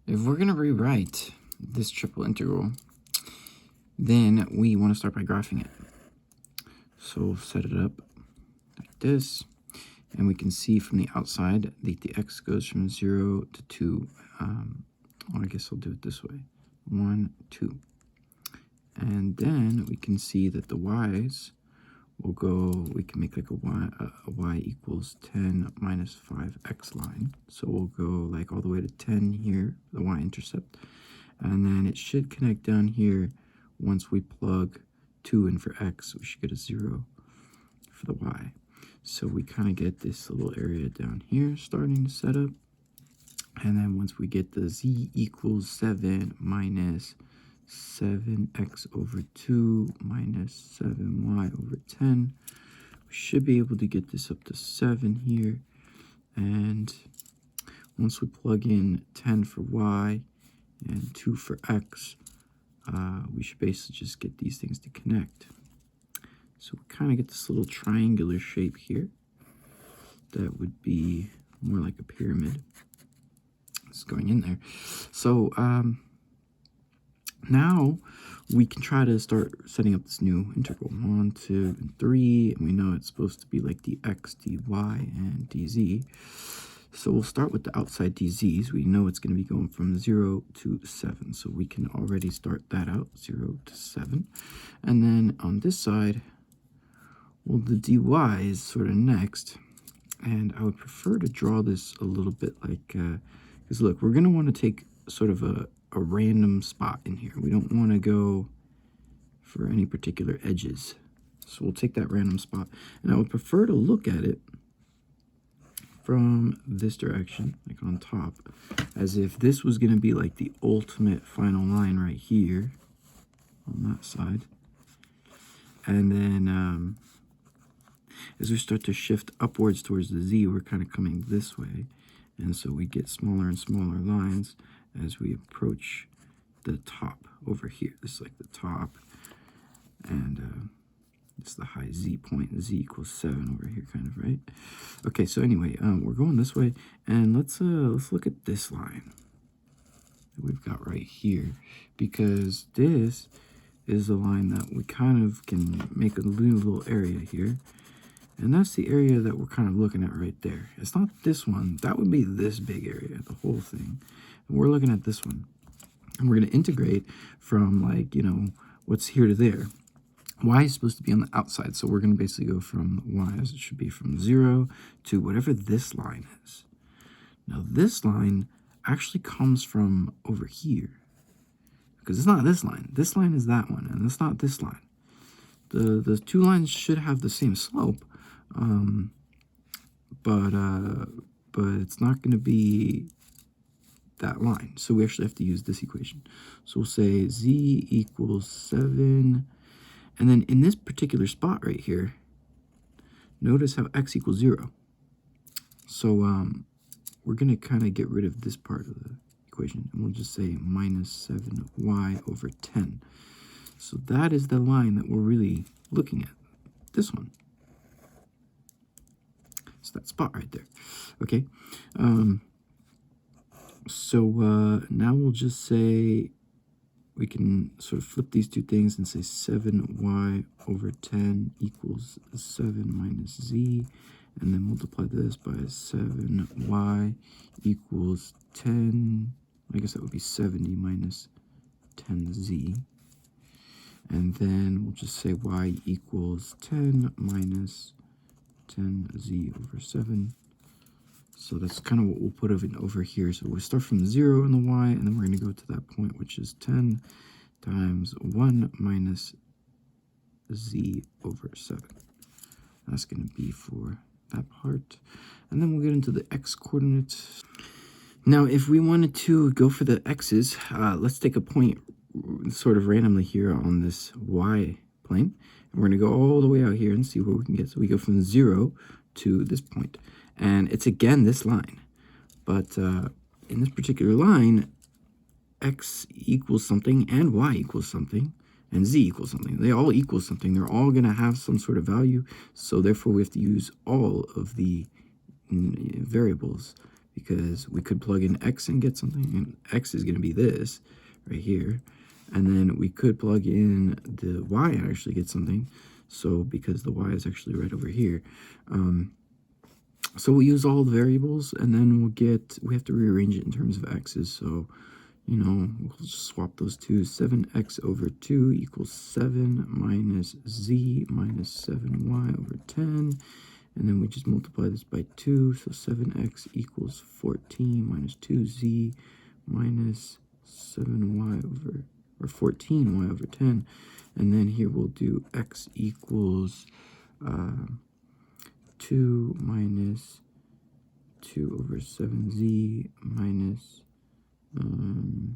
If we're going to rewrite this triple integral, then we want to start by graphing it. So we'll set it up like this, and we can see from the outside that the x goes from 0 to 2. Well, I guess I'll do it this way. 1, 2. And then we can see that the y's will go, we can make like a y equals 10 minus 5x line. So we'll go like all the way to 10 here, the y-intercept. And then it should connect down here. Once we plug 2 in for x, we should get a 0 for the y. So we kind of get this little area down here starting to set up. And then once we get the z equals 7 minus 7x over 2 minus 7y over 10, we should be able to get this up to 7 here. And once we plug in 10 for y and 2 for x, we should basically just get these things to connect. So we kind of get this little triangular shape here that would be more like a pyramid. It's going in there. So now we can try to start setting up this new integral. 1, 2, and 3, and we know it's supposed to be like dx, dy, and dz. So we'll start with the outside dz's. We know it's going to be going from 0 to 7, so we can already start that out, 0 to 7. And then on this side, well, the dy is sort of next, and I would prefer to draw this a little bit like, because look, we're going to want to take sort of a random spot in here. We don't want to go for any particular edges. So we'll take that random spot, and I would prefer to look at it from this direction, like on top, as if this was going to be like the ultimate final line right here on that side. And then as we start to shift upwards towards the z, we're kind of coming this way. And so we get smaller and smaller lines as we approach the top over here. This is like the top, and it's the high z point. Z equals 7 over here, kind of, right? Okay, so anyway, we're going this way, and let's look at this line that we've got right here, because this is a line that we kind of can make a little area here. And that's the area that we're kind of looking at right there. It's not this one. That would be this big area, the whole thing. And we're looking at this one. And we're going to integrate from, like, you know, what's here to there. Y is supposed to be on the outside. So we're going to basically go from y, as it should be, from 0 to whatever this line is. Now, this line actually comes from over here, because it's not this line. This line is that one, and it's not this line. The two lines should have the same slope. But it's not going to be that line. So we actually have to use this equation. So we'll say z equals 7. And then in this particular spot right here, notice how x equals 0. So we're going to kind of get rid of this part of the equation. And we'll just say minus 7y over 10. So that is the line that we're really looking at. This one. It's that spot right there. Okay. Now we'll just say, we can sort of flip these two things and say 7y over 10 equals 7 minus z, and then multiply this by 7y equals 10. I guess that would be 70 minus 10z. And then we'll just say y equals 10 minus 10z over 7. So that's kind of what we'll put over here. So we'll start from 0 in the y, and then we're going to go to that point, which is 10 times 1 minus z over 7. That's going to be for that part. And then we'll get into the x coordinates. Now, if we wanted to go for the x's, let's take a point sort of randomly here on this y plane. And we're going to go all the way out here and see where we can get. So we go from 0 to this point. And it's again this line. But in this particular line, x equals something and y equals something and z equals something. They all equal something. They're all going to have some sort of value. So therefore, we have to use all of the variables because we could plug in x and get something, and x is going to be this right here. And then we could plug in the y and actually get something. So because the y is actually right over here. So we'll use all the variables, and then we have to rearrange it in terms of x's. So, you know, we'll just swap those two. 7x over 2 equals 7 minus z minus 7y over 10. And then we just multiply this by 2. So 7x equals 14 minus 2z minus 7y over, or 14y over 10. And then here we'll do x equals 2 minus 2 over 7z minus 2y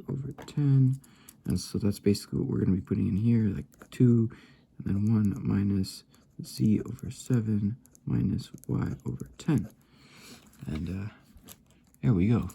over 10. And so that's basically what we're going to be putting in here, like 2 and then 1 minus z over 7 minus y over 10. And there we go.